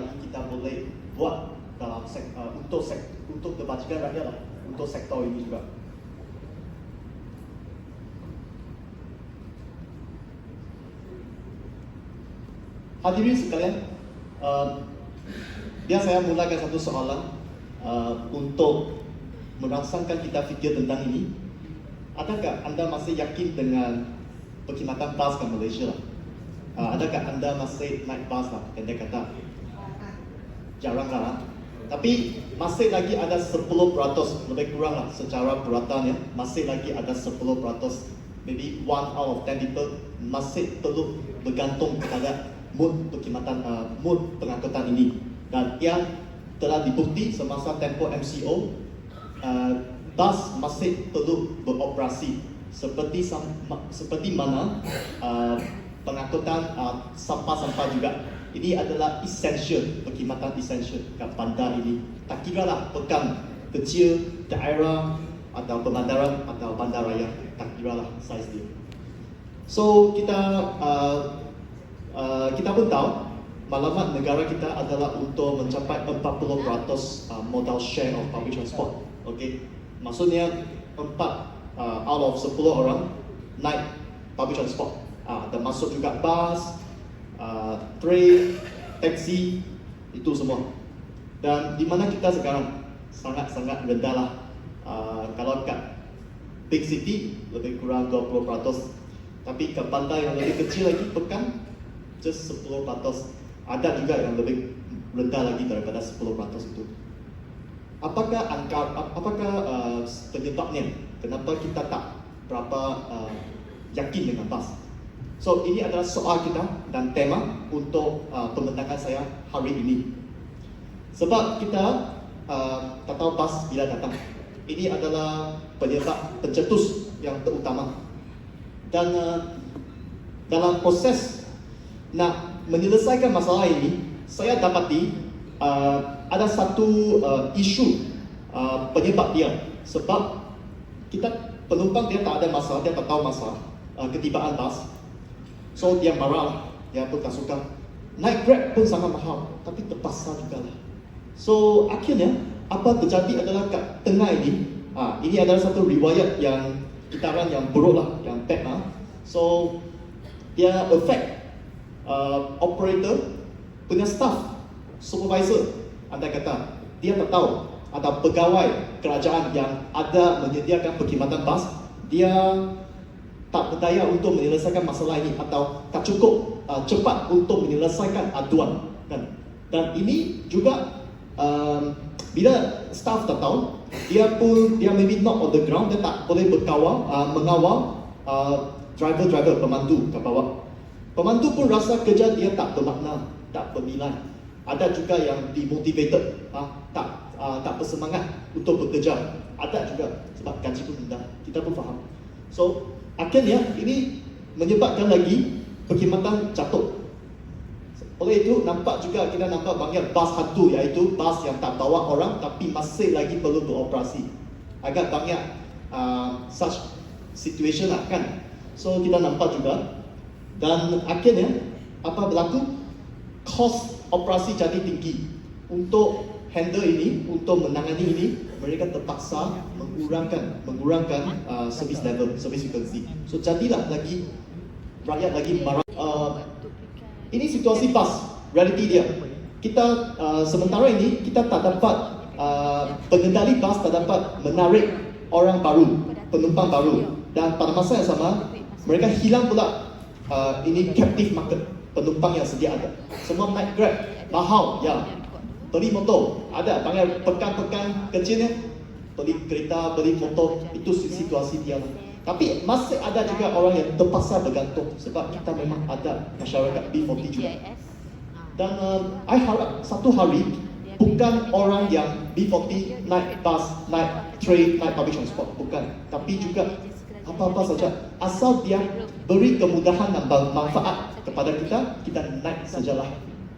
lagi kita boleh buat dalam untuk kebajikan rakyat lah, untuk sektor ini juga. Hadirin sekalian, biar saya mulakan satu soalan untuk merangsangkan kita fikir tentang ini. Adakah anda masih yakin dengan perkhidmatan bas ke Malaysia lah? Adakah anda masih naik bas lah? Pendek kata, jarang lah. Tapi masih lagi ada 10%, lebih kurang lah secara puratan ya. Masih lagi ada 10%, maybe 1 out of 10 people masih perlu bergantung kepada mood perkhidmatan, mood pengangkutan ini. Dan yang telah dibukti semasa tempoh MCO, bas masih perlu beroperasi seperti mana pengangkutan sampah-sampah juga. Ini adalah essential, perkhidmatan essential kat bandar ini. Tak kira lah pekan kecil, daerah atau pemandaran atau bandar raya, tak kira lah saiz dia. So kita pun tahu maklumat negara kita adalah untuk mencapai 40% modal share of public transport. Okay, maksudnya 4 out of 10 orang naik public transport. Termasuk juga bas, train, taksi, itu semua. Dan di mana kita sekarang sangat-sangat rendah lah. Kalau kat big city lebih kurang 20%, tapi kat bandar yang lebih kecil lagi pekan just 10%. Ada juga yang lebih rendah lagi daripada 10% itu. Apakah penyebabnya? Kenapa kita tak berapa yakin dengan bas? So ini adalah soal kita dan tema untuk pembincangan saya hari ini. Sebab kita tak tahu bas bila datang. Ini adalah penyebab pencetus yang terutama. Dan dalam proses nak menyelesaikan masalah ini, saya dapati ada satu isu penyebab dia. Sebab penumpang dia tak ada masalah, dia tak tahu masalah ketibaan bas. So dia marah lah, dia pun tak suka. Naik Grab pun sangat mahal, tapi terpaksa juga lah. So akhirnya apa terjadi adalah kat tengah ini, ini adalah satu riwayat yang kitaran yang buruk lah, yang bad lah. So dia affect operator punya staff, supervisor. Anda kata dia tak tahu ada pegawai kerajaan yang ada menyediakan perkhidmatan bas, dia tak berdaya untuk menyelesaikan masalah ini atau tak cukup cepat untuk menyelesaikan aduan kan. Dan ini juga bila staff tak tahu, dia maybe not on the ground, dia tak boleh mengawal driver pemandu kat bawah. Pemandu pun rasa kerja dia tak bermakna, tak bernilai. Ada juga yang demotivated, tak bersemangat untuk bekerja. Ada juga sebab gaji pun rendah. Kita pun faham. So akhirnya ini menyebabkan lagi perkhidmatan jatuh. Oleh itu kita nampak banyak bas hantu, iaitu bas yang tak bawa orang tapi masih lagi perlu beroperasi. Agak banyak such situation lah kan. So kita nampak juga. Dan akhirnya apa berlaku? Kos operasi jadi tinggi. Untuk handle ini, untuk menangani ini, mereka terpaksa mengurangkan service level, service frequency. So jadilah lagi rakyat lagi marah. Ini situasi bas, reality dia. Kita sementara ini kita tak dapat pengendali bas tak dapat menarik orang baru, penumpang baru. Dan pada masa yang sama mereka hilang pula ini captive market, penumpang yang sedia ada. Semua naik Grab, mahal ya. Beli motor, ada panggil pekan-pekan kecilnya, beli kereta, beli motor, itu situasi dia lah. Tapi masih ada juga orang yang terpaksa bergantung sebab kita memang ada masyarakat B40 juga. Dan I harap satu hari bukan orang yang B40 naik bus, naik train, naik public transport, bukan. Tapi juga apa-apa saja, asal dia beri kemudahan dan manfaat kepada kita naik sajalah.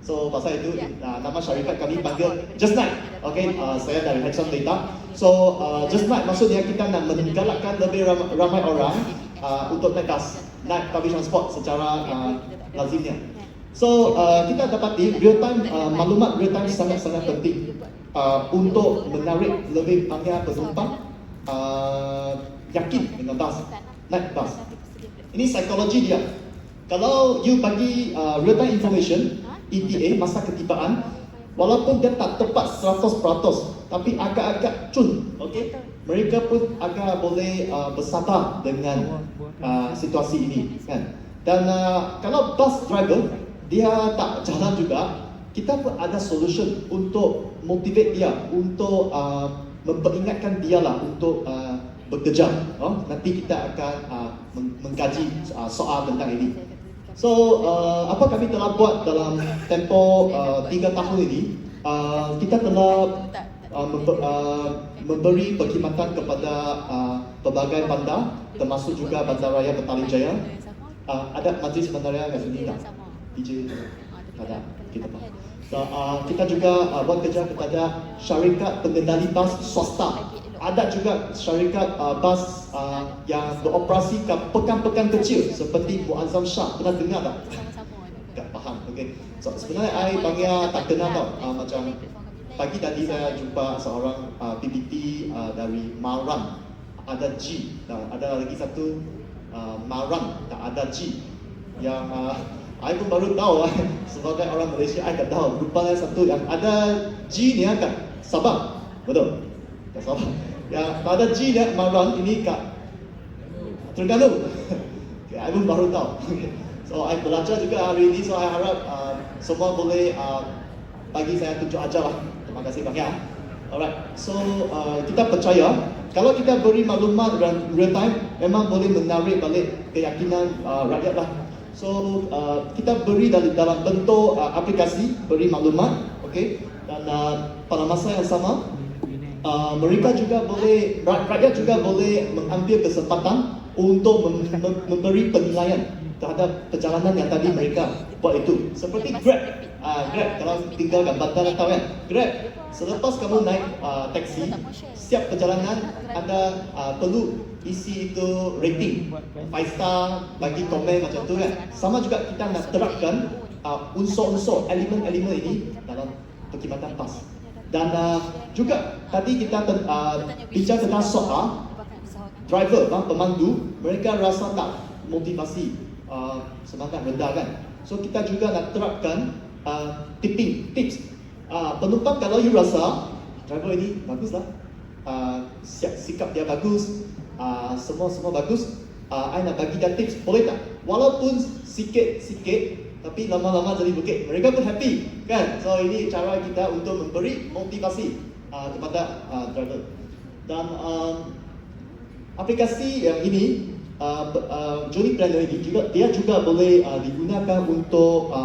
So pasal itu nama syarikat kami panggil Just Night. Okay, saya dari Hexon Data. So Just Night maksudnya kita nak menggalakkan lebih ramai orang untuk naik bus, naik public transport secara lazimnya. So kita dapati real time maklumat real time sangat-sangat penting untuk menarik lebih banyak penumpang yakin dengan bas, naik bas. Ini psikologi dia. Kalau you bagi real time information ETA masa ketibaan, walaupun dia tak tepat 100%, tapi agak-agak cun, okay? Mereka pun agak boleh bersabar dengan situasi ini, kan? Dan kalau bus driver dia tak jalan juga, kita pun ada solution untuk motivate dia, untuk memperingatkan dia lah untuk bekerja. Nanti kita akan mengkaji soal tentang ini. So, apa kami telah buat dalam tempoh 3 tahun ini, kita telah memberi perkhidmatan kepada pelbagai bandar, termasuk juga Bandaraya Petaling Jaya. Ada majlis bandaraya kat sini tak? DJ ada, kita pak. So, kita juga buat kerja kepada syarikat pengendali bas swasta. Ada juga syarikat bas yang beroperasi ke pekan-pekan kecil seperti Muazzam Shah. Pernah dengar tak? Tak faham, okay. So, sebenarnya saya banyak tak kenal tau. Macam pagi tadi saya jumpa seorang PPT dari Marang, ada G, dan ada lagi satu Marang, tak ada G. Yang saya pun baru tahu sebagai orang Malaysia, saya tak tahu. Rupanya satu yang ada G ni kat Sabah, betul? Kat Sabah. Yang ada G ni Marang ini kat Terengganu. Saya pun baru tahu. So, saya belajar juga hari ini. So, saya harap semua boleh bagi saya tunjuk ajar lah. Terima kasih banyak. Alright. So, kita percaya kalau kita beri maklumat real time, memang boleh menarik balik keyakinan rakyat lah. So, kita beri dalam bentuk aplikasi, beri maklumat, okay? Dan pada masa yang sama, mereka juga boleh, rakyat juga boleh mengambil kesempatan untuk memberi penilaian terhadap perjalanan yang tadi mereka buat itu. Seperti Grab, kalau tinggal kat bandar tahu kan, Grab, selepas kamu naik taksi, setiap perjalanan anda perlu isi itu rating 5 star, bagi komen macam tu kan. Sama juga kita nak terapkan unsur-unsur, elemen-elemen ini dalam perkhidmatan bas. Dan juga tadi kita bicara tentang soal driver, pemandu, mereka rasa tak motivasi, semangat rendah kan. So kita juga nak terapkan tips. Penumpang kalau you rasa driver ini bagus lah, sikap dia bagus, semua bagus, I nak bagi dia tips, boleh tak? Walaupun sikit-sikit, tapi lama-lama jadi bukit, mereka pun happy kan. So ini cara kita untuk memberi motivasi kepada driver. Dan aplikasi yang ini, Journey Planner ini juga, dia juga boleh digunakan untuk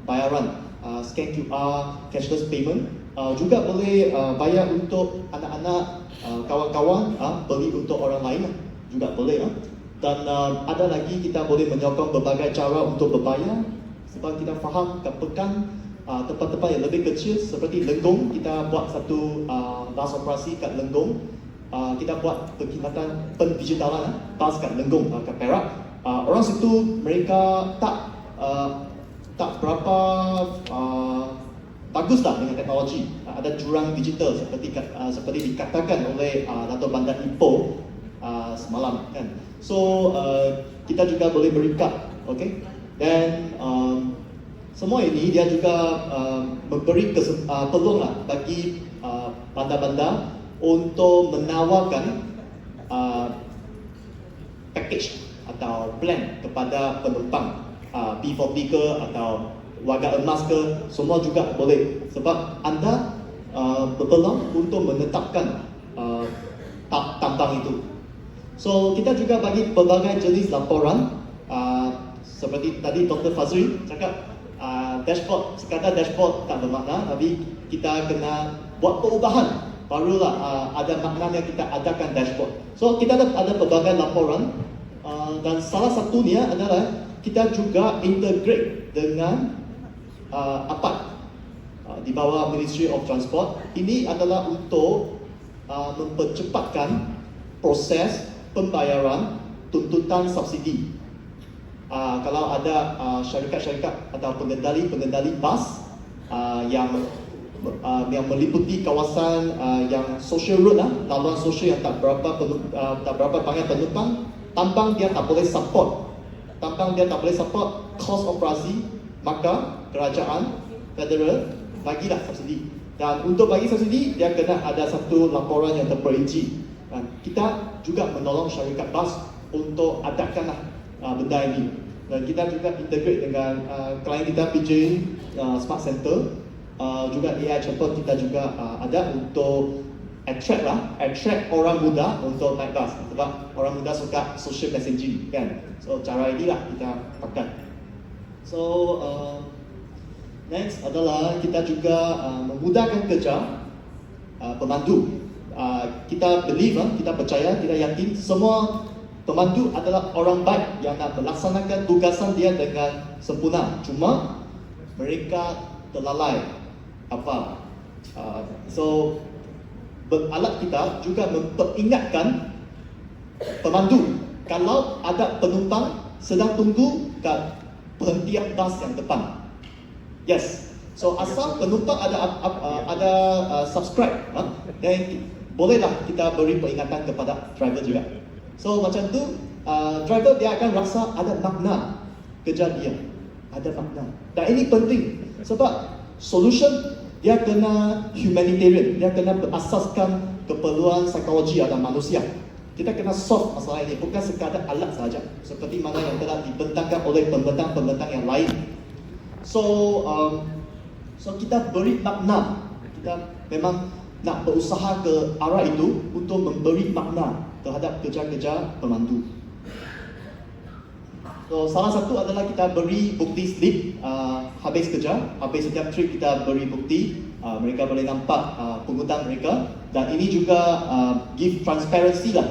bayaran, scan QR, cashless payment, juga boleh bayar untuk anak-anak, kawan-kawan, beli untuk orang lain juga boleh. Dan ada lagi kita boleh menyokong berbagai cara untuk berbayar. Sebab kita faham kat pekan, tempat-tempat yang lebih kecil seperti Lenggong, kita buat satu bas operasi kat Lenggong. Kita buat perkhidmatan pendigitalan bas kat Lenggong, kat Perak. Orang situ mereka tak berapa bagus lah dengan teknologi. Ada jurang digital seperti dikatakan oleh Dato' Bandar Ipoh semalam kan. So kita juga boleh berikat, okay? Dan semua ini dia juga memberi peluang lah bagi bandar-bandar untuk menawarkan package atau plan kepada penumpang, P40 ke atau warga emas ke, semua juga boleh. Sebab anda berpeluang untuk menetapkan tambang itu. So kita juga bagi pelbagai jenis laporan, seperti tadi Dr. Fazri cakap, dashboard, sekadar dashboard tak bermakna, tapi kita kena buat perubahan, barulah ada maknanya kita adakan dashboard. So kita ada pelbagai laporan, dan salah satunya adalah kita juga integrate dengan APAD di bawah Ministry of Transport. Ini adalah untuk mempercepatkan proses pembayaran tuntutan subsidi. kalau ada syarikat-syarikat atau pengendali bas yang meliputi kawasan yang social road laluan sosial yang tak berapa banyak penumpang, tampang dia tak boleh support kos operasi, maka kerajaan federal bagilah subsidi. Dan untuk bagi subsidi, dia kena ada satu laporan yang terperinci. Kita juga menolong syarikat bas untuk adakanlah benda ini. Dan kita juga integrate dengan klien kita PJ Smart Center, juga AI Chapel kita juga ada untuk attract orang muda untuk naik bas. Sebab orang muda suka social messaging kan. So cara inilah kita pakai. So next adalah kita juga memudahkan kerja pemandu. Kita believe, kita percaya, kita yakin semua pemandu adalah orang baik yang nak melaksanakan tugasan dia dengan sempurna. Cuma mereka terlalai so alat kita juga memperingatkan pemandu kalau ada penumpang sedang tunggu kat perhentian bas yang depan. Yes. So asal penumpang ada subscribe, dan bolehlah kita beri peringatan kepada driver juga. So macam tu, driver dia akan rasa ada makna kerja dia, ada makna. Dan ini penting sebab solution dia kena humanitarian, dia kena berasaskan keperluan psikologi ada manusia. Kita kena solve masalah ini, bukan sekadar alat saja, seperti mana yang telah dibentangkan oleh pembentang-pembentang yang lain. So kita beri makna, kita memang nak berusaha ke arah itu untuk memberi makna terhadap kerja-kerja pemandu. So salah satu adalah kita beri bukti slip habis kerja, habis setiap trip kita beri bukti, mereka boleh nampak pungutan mereka, dan ini juga give transparency lah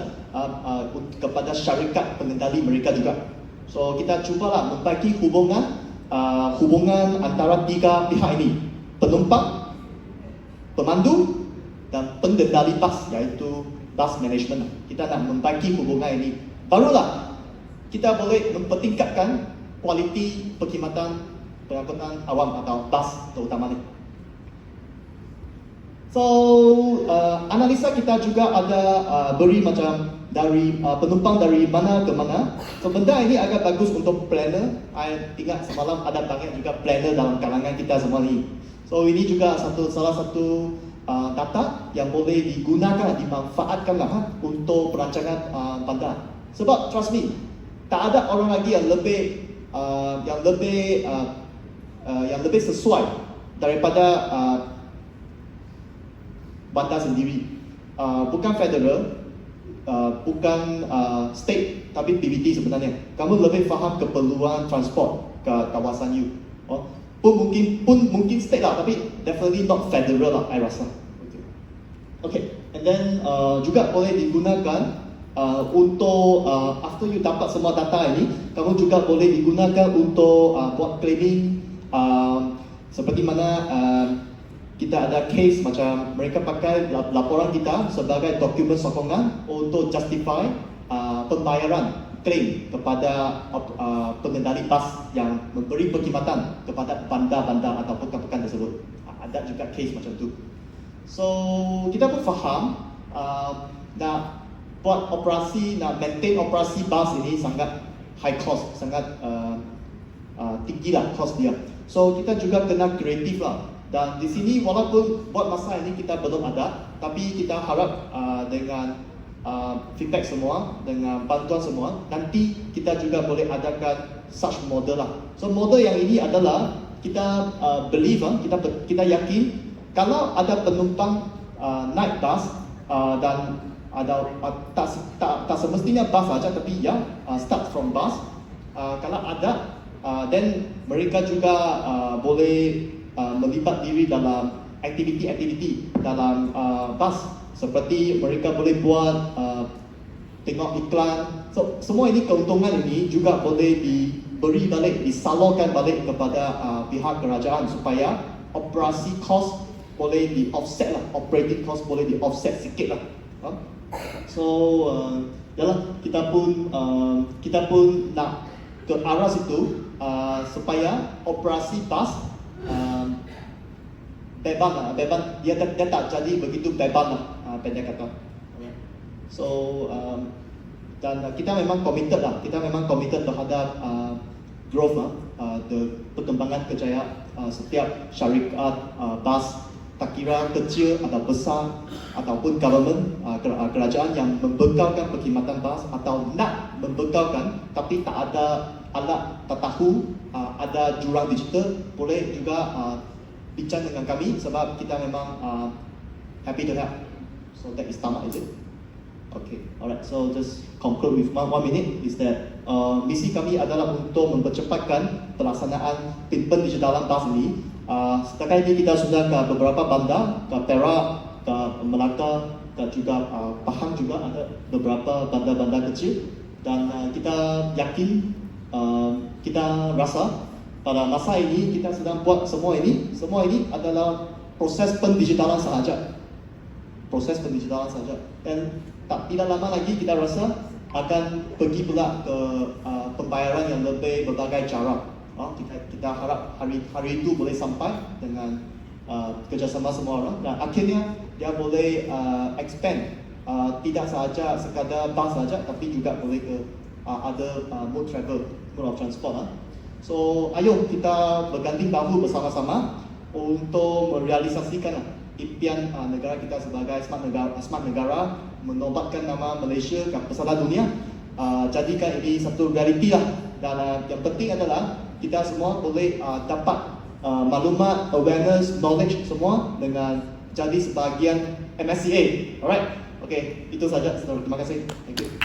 kepada syarikat pengendali mereka juga. So kita cubalah membaiki hubungan antara tiga pihak ini, penumpang, pemandu dan pengendali bas, iaitu bus management. Kita nak membaiki hubungan ini, barulah kita boleh mempertingkatkan kualiti perkhidmatan pengangkutan awam atau bas terutamanya. So analisa kita juga ada beri macam dari penumpang dari mana ke mana. So benda ini agak bagus untuk planner. I ingat semalam ada banyak juga planner dalam kalangan kita semua ni. So ini juga salah satu data yang boleh digunakan, dimanfaatkan untuk perancangan bandar. Sebab trust me, tak ada orang lagi yang lebih sesuai daripada bandar sendiri. Bukan federal, bukan state, tapi PBT sebenarnya. Kamu lebih faham keperluan transport ke kawasan you. Pun mungkin state lah, tapi definitely not federal lah, I rasa. Okay, and then juga boleh digunakan untuk after you dapat semua data ini, kamu juga boleh digunakan untuk buat claiming, seperti mana kita ada case macam mereka pakai laporan kita sebagai dokumen sokongan untuk justify pembayaran klaim kepada pengendali bas yang memberi perkhidmatan kepada bandar-bandar atau pekan-pekan tersebut. Ada juga case macam tu. So kita pun faham nak buat operasi, nak maintain operasi bas ini sangat high cost, sangat tinggi lah cost dia. So kita juga kena kreatif lah. Dan di sini walaupun buat masa ini kita belum ada, tapi kita harap dengan feedback semua, dengan bantuan semua, nanti kita juga boleh adakan such model lah. So model yang ini adalah kita believe, kita yakin kalau ada penumpang naik bas dan ada tak semestinya bas saja, tapi ya start from bus. Kalau ada, then mereka juga boleh melibat diri dalam aktiviti-aktiviti dalam bas, seperti mereka boleh buat tengok iklan. So semua ini keuntungan ini juga boleh diberi balik, disalurkan balik kepada pihak kerajaan supaya operasi cost boleh di offset lah, operating cost boleh di offset sikit lah. So yalah, kita pun nak ke arah situ supaya operasi bas beban dia tak jadi begitu beban pendek kata. So dan kita memang committed terhadap growth perkembangan kejayaan setiap syarikat bas, tak kira kecil atau besar ataupun government kerajaan yang membekalkan perkhidmatan bas atau nak membekalkan tapi tak ada alat, tak tahu ada jurang digital, boleh juga bincang dengan kami sebab kita memang happy to help. So that is tamat, is it? Okay, alright. So just conclude with one minute is that misi kami adalah untuk mempercepatkan pelaksanaan pendigitalan bas ini. Setakat ini kita sudah ke beberapa bandar, ke Perak, ke Melaka, dan juga Pahang juga ada beberapa bandar-bandar kecil. Dan kita yakin, kita rasa pada masa ini kita sedang buat semua ini adalah proses pendigitalan sahaja. Proses pendigitalan sahaja. Dan tidak lama lagi kita rasa akan pergi pula ke pembayaran yang lebih berbagai cara. Kita harap hari itu boleh sampai dengan kerjasama semua orang dan akhirnya dia boleh expand tidak sahaja sekadar bas saja tapi juga boleh ke other mode of transport. So ayo kita berganding bahu bersama-sama untuk merealisasikan impian negara kita sebagai smart negara, menobatkan nama Malaysia ke pesawat dunia, jadikan ini satu realiti lah. Dan yang penting adalah kita semua boleh dapat maklumat, awareness, knowledge semua dengan jadi sebahagian MSCA. Alright, okay, itu saja. Terima kasih. Thank you.